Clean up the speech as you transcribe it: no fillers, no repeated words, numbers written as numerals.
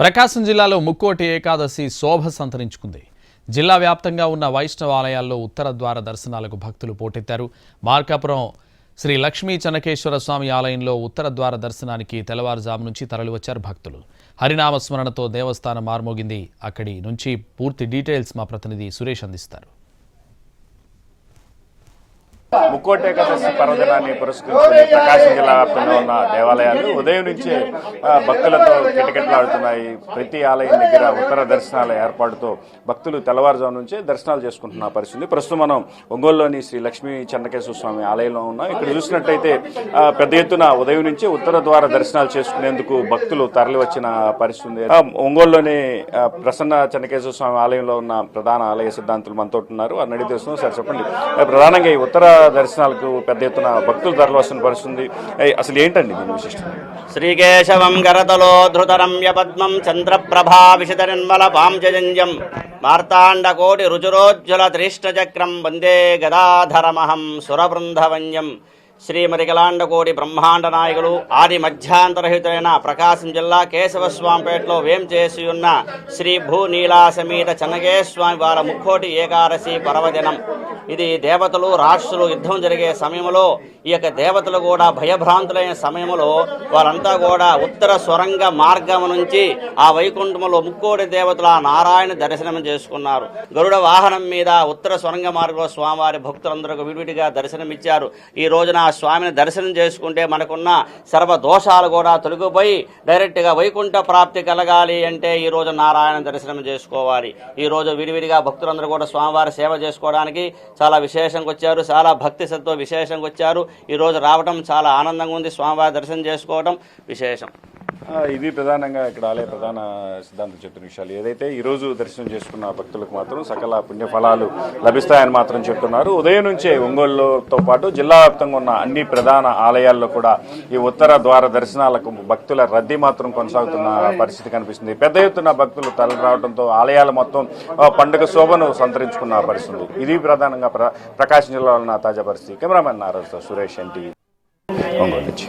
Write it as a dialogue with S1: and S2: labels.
S1: ప్రకాశం జిల్లాలో ముక్కోటి ఏకాదశి శోభ సంతరించుకుంది. జిల్లా వ్యాప్తంగా ఉన్న వైష్ణవ ఆలయాల్లో ఉత్తర ద్వార దర్శనాలకు భక్తులు పోటెత్తారు. మార్కాపురం శ్రీ లక్ష్మీ చెన్నకేశ్వర స్వామి ఆలయంలో ఉత్తర ద్వార దర్శనానికి తెల్లవారుజాము నుంచి తరలివచ్చారు భక్తులు. హరినామస్మరణతో దేవస్థానం మార్మోగింది. అక్కడి నుంచి పూర్తి డీటెయిల్స్ మా ప్రతినిధి సురేష్ అందిస్తారు.
S2: ముక్కోటి ఏకాదశి పర్వదినాన్ని పురస్కరించుకుని ప్రకాశం జిల్లా వ్యాప్తంగా ఉన్న దేవాలయాలు ఉదయం నుంచే భక్తులతో కిటకిటలాడుతున్నాయి. ప్రతి ఆలయం దగ్గర ఉత్తర దర్శనాల ఏర్పాటుతో భక్తులు తెల్లవారుజాము నుంచే దర్శనాలు చేసుకుంటున్న పరిస్థితి. ప్రస్తుతం మనం ఒంగోలులోని శ్రీ లక్ష్మీ చెన్నకేశ్వర స్వామి ఆలయంలో ఉన్నాం. ఇక్కడ చూసినట్టయితే పెద్ద ఎత్తున ఉదయం నుంచే ఉత్తర ద్వార దర్శనాలు చేసుకునేందుకు భక్తులు తరలి వచ్చిన పరిస్థితి. ఒంగోలులోని ప్రసన్న చెన్నకేశ్వర స్వామి ఆలయంలో ఉన్న ప్రధాన ఆలయ సిద్ధాంతులు మనతో ఉన్నారు. అన్నడి తెలుసు సార్, చెప్పండి, ప్రధానంగా ఈ ఉత్తర దర్శనాలకు పెద్ద ఎత్తున భక్తులు తరలి వస్తున్న పరిస్థితుంది. అసలు ఏంటండి దీని విశిష్టం?
S3: శ్రీకేశవం కరతలో ధృతరమ్య పద్మం చంద్రప్రభా విశద నిర్మల పాంచజంజం మార్తాండకోటి రుచురోజ్వల త్రిష్టచక్రం వందే గదాధరమహం సురబృందవంజం. శ్రీమరికలాండకోటి బ్రహ్మాండ నాయకులు ఆది మధ్యాంతరహితులైన ప్రకాశం జిల్లా కేశవస్వామిపేటలో వేంచేసి ఉన్న శ్రీ భూనీలా సమేత చెన్నకేశ్వర వారి ముక్కోటి ఏకాదశి పర్వదినం. ఇది దేవతలు రాక్షసులు యుద్ధం జరిగే సమయంలో ఈ యొక్క దేవతలు కూడా భయభ్రాంతులైన సమయంలో వారంతా కూడా ఉత్తర స్వరంగ మార్గం నుంచి ఆ వైకుంఠములో ముక్కోటి దేవతల నారాయణ దర్శనం చేసుకున్నారు. గరుడ వాహనం మీద ఉత్తర స్వరంగ మార్గంలో స్వామివారి భక్తులందరూ విడివిడిగా దర్శనమిచ్చారు. ఈ రోజున ఆ స్వామిని దర్శనం చేసుకుంటే మనకున్న సర్వ దోషాలు కూడా తొలగిపోయి డైరెక్ట్గా వైకుంఠ ప్రాప్తి కలగాలి అంటే ఈ రోజు నారాయణ దర్శనం చేసుకోవాలి. ఈ రోజు విడివిడిగా భక్తులందరూ కూడా స్వామివారి సేవ చేసుకోవడానికి చాలా విశేషంగా వచ్చారు. చాలా భక్తి శ్రద్ధతో విశేషంగా వచ్చారు. ఈ రోజు రావడం చాలా ఆనందంగా ఉంది. స్వామివారి దర్శనం చేసుకోవడం విశేషం.
S2: ఇది ప్రధానంగా ఇక్కడ ఆలయ ప్రధాన సిద్ధాంతం చెప్తున్న విషయాలు. ఏదైతే ఈ రోజు దర్శనం చేసుకున్న భక్తులకు మాత్రం సకల పుణ్యఫలాలు లభిస్తాయని మాత్రం చెప్తున్నారు. ఉదయం నుంచే ఒంగోలుతో పాటు జిల్లా వ్యాప్తంగా ఉన్న అన్ని ప్రధాన ఆలయాల్లో కూడా ఈ ఉత్తర ద్వార దర్శనాలకు భక్తుల రద్దీ మాత్రం కొనసాగుతున్న పరిస్థితి కనిపిస్తుంది. పెద్ద ఎత్తున భక్తులు తరలి రావడంతో ఆలయాలు మొత్తం పండుగ శోభను సంతరించుకున్న పరిస్థితి. ఇది ప్రధానంగా ప్రకాశం జిల్లాలో ఉన్న తాజా పరిస్థితి. కెమెరామెన్ నారాజు, సురేష్, ఎన్టీవీ, ఒంగోలు నుంచి.